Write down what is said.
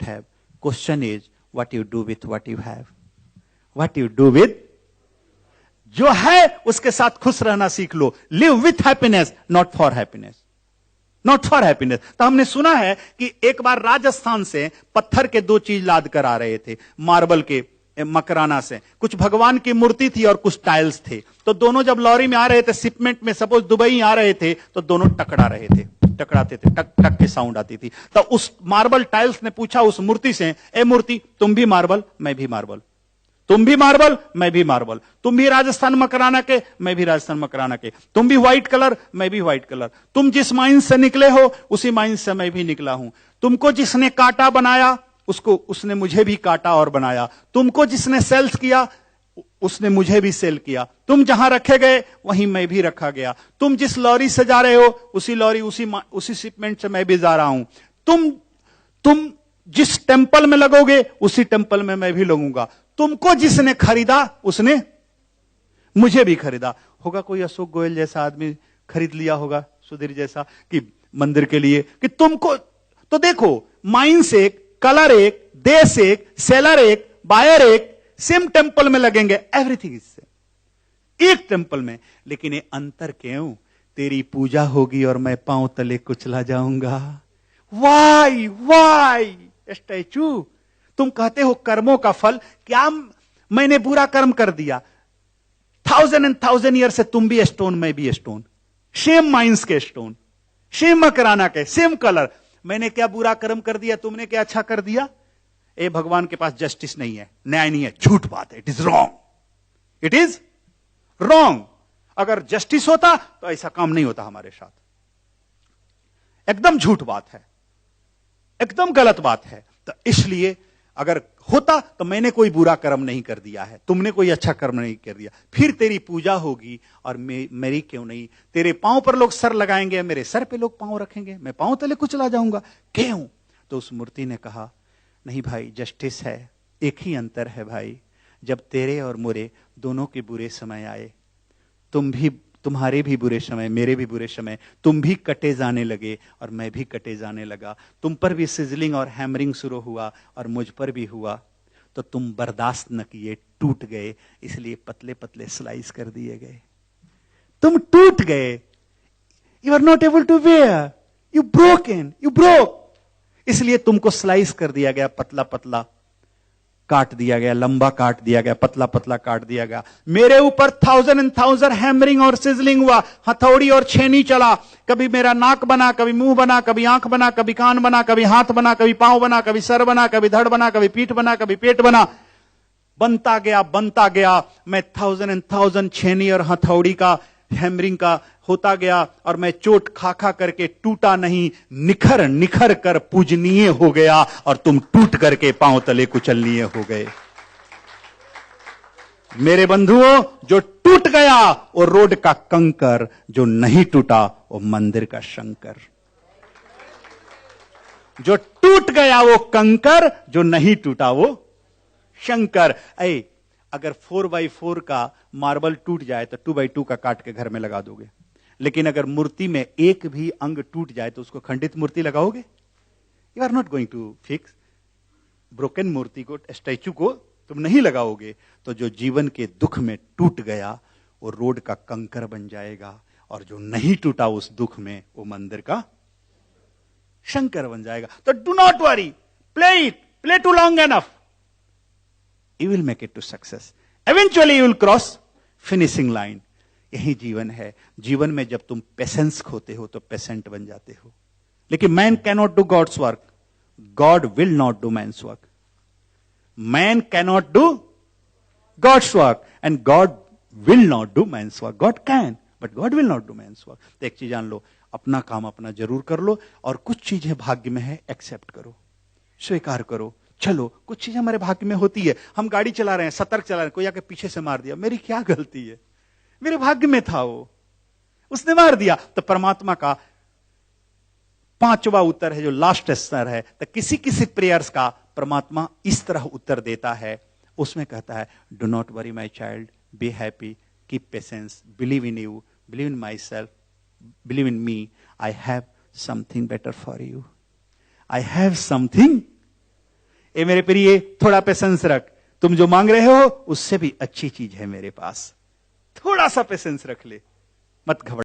don't have. Question is, what you do with what you have? What you do with जो है उसके साथ खुश रहना सीख लो. Live with happiness, not for happiness, not for happiness. तो हमने सुना है कि एक बार राजस्थान से पत्थर के दो चीज लाद कर आ रहे थे, मार्बल के मकराना से. कुछ भगवान की मूर्ति थी और कुछ टाइल्स थे. तो दोनों जब लॉरी में आ रहे थे, शिपमेंट में, सपोज दुबई आ रहे थे, तो दोनों टकरा रहे थे, टकराते थे, टक टक के साउंड आती थी. तो उस मार्बल टाइल्स ने पूछा उस मूर्ति से, ए मूर्ति, तुम भी मार्बल, मैं भी मार्बल. तुम भी मार्बल, मैं भी मार्बल. तुम भी राजस्थान मकराना के, मैं भी राजस्थान मकराना के. तुम भी व्हाइट कलर, मैं भी व्हाइट कलर. तुम जिस माइंस से निकले हो उसी माइंस से मैं भी निकला हूं. तुमको जिसने काटा बनाया उसको उसने मुझे भी काटा और बनाया. तुमको जिसने सेल्स किया उसने मुझे भी सेल किया. तुम जहां रखे गए वहीं मैं भी रखा गया. तुम जिस लॉरी से जा रहे हो उसी लॉरी उसी शिपमेंट से मैं भी जा रहा हूं. तुम जिस टेंपल में लगोगे उसी टेंपल में मैं भी लगूंगा. तुमको जिसने खरीदा उसने मुझे भी खरीदा. होगा कोई अशोक गोयल जैसा आदमी खरीद लिया होगा, सुधीर जैसा, कि मंदिर के लिए, कि तुमको. तो देखो, माइंस एक, कलर एक, देश एक, सेलर एक, बायर एक, सेम टेंपल में लगेंगे. एवरीथिंग इज सेम, एक टेंपल में. लेकिन ये अंतर क्यों? तेरी पूजा होगी और मैं पांव तले कुचला जाऊंगा. Why why statue. तुम कहते हो कर्मों का फल. क्या मैंने बुरा कर्म कर दिया? 1000 ईयर से तुम भी स्टोन, मैं भी स्टोन, सेम माइंस के स्टोन, सेम मकराना के, सेम कलर. मैंने क्या बुरा कर्म कर दिया? तुमने क्या अच्छा कर दिया? ए भगवान के पास जस्टिस नहीं है, न्याय नहीं है. झूठ बात है. It is wrong, it is wrong. अगर जस्टिस होता तो ऐसा काम नहीं होता हमारे साथ. एकदम झूठ बात है, एकदम गलत बात है. तो इसलिए अगर होता तो मैंने कोई बुरा कर्म नहीं कर दिया है, तुमने कोई अच्छा कर्म नहीं कर दिया, फिर तेरी पूजा होगी और मेरी क्यों नहीं? तेरे पांव पर लोग सर लगाएंगे, मेरे सर पे लोग पांव रखेंगे, मैं पांव तले कुचला जाऊंगा. क्यों? तो उस मूर्ति ने कहा, नहीं भाई, जस्टिस है. एक ही अंतर है भाई, जब तेरे और मोरे दोनों के बुरे समय आए, तुम्हारे भी बुरे समय, मेरे भी बुरे समय, तुम भी कटे जाने लगे और मैं भी कटे जाने लगा. तुम पर भी सिजलिंग और हैमरिंग शुरू हुआ और मुझ पर भी हुआ. तो तुम बर्दाश्त न किए, टूट गए, इसलिए पतले पतले स्लाइस कर दिए गए. तुम टूट गए. You are not able to bear, you broke. इसलिए तुमको स्लाइस कर दिया गया, पतला पतला काट दिया गया, लंबा काट दिया गया, पतला पतला काट दिया गया. मेरे ऊपर 1000 हैमरिंग और सिजलिंग हुआ, हथौड़ी और छेनी चला. कभी मेरा नाक बना, कभी मुंह बना, कभी आंख बना, कभी कान बना, कभी हाथ बना, कभी पांव बना, कभी सर बना, कभी धड़ बना, कभी पीठ बना, कभी पेट बना. बनता गया. मैं 1000 छेनी और हथौड़ी का, हैमरिंग का होता गया और मैं चोट खा करके टूटा नहीं, निखर कर पूजनीय हो गया और तुम टूट करके पांव तले कुचलनीय हो गए. मेरे बंधुओं, जो टूट गया वो रोड का कंकर, जो नहीं टूटा वो मंदिर का शंकर. जो टूट गया वो कंकर, जो नहीं टूटा वो शंकर. अगर 4x4 का मार्बल टूट जाए तो 2x2 का काट के घर में लगा दोगे. लेकिन अगर मूर्ति में एक भी अंग टूट जाए तो उसको खंडित मूर्ति लगाओगे? You are not going to fix. Broken मूर्ति को, स्टैचू को तुम नहीं लगाओगे. तो जो जीवन के दुख में टूट गया वो रोड का कंकर बन जाएगा, और जो नहीं टूटा उस दुख में वो मंदिर का शंकर बन जाएगा. तो do not worry, play too long enough, you will make it to success. Eventually you will cross finishing line. यही जीवन है. जीवन में जब तुम पेशेंस खोते हो तो पेशेंट बन जाते हो. लेकिन man cannot do God's work, God will not do man's work. Man cannot do God's work and God will not do man's work. God can but God will not do man's work. तो एक चीज जान लो, अपना काम अपना जरूर कर लो, और कुछ चीजें भाग्य में है, एक्सेप्ट करो, स्वीकार करो. चलो, कुछ चीज हमारे भाग्य में होती है. हम गाड़ी चला रहे हैं, सतर्क चला रहे हैं, कोई आके पीछे से मार दिया, मेरी क्या गलती है? मेरे भाग्य में था वो, उसने मार दिया. तो परमात्मा का 5वां उत्तर है, जो लास्ट स्तर है. तो किसी किसी प्रेयर्स का परमात्मा इस तरह उत्तर देता है. उसमें कहता है, do not worry my child, be happy, keep patience, believe in you, believe in myself, believe in me. I have something better for you. I have something a मेरे प्रिय, थोड़ा पेशेंस रख, तुम जो मांग रहे हो उससे भी अच्छी चीज है मेरे पास, थोड़ा सा पेशेंस रख ले, मत घबरा।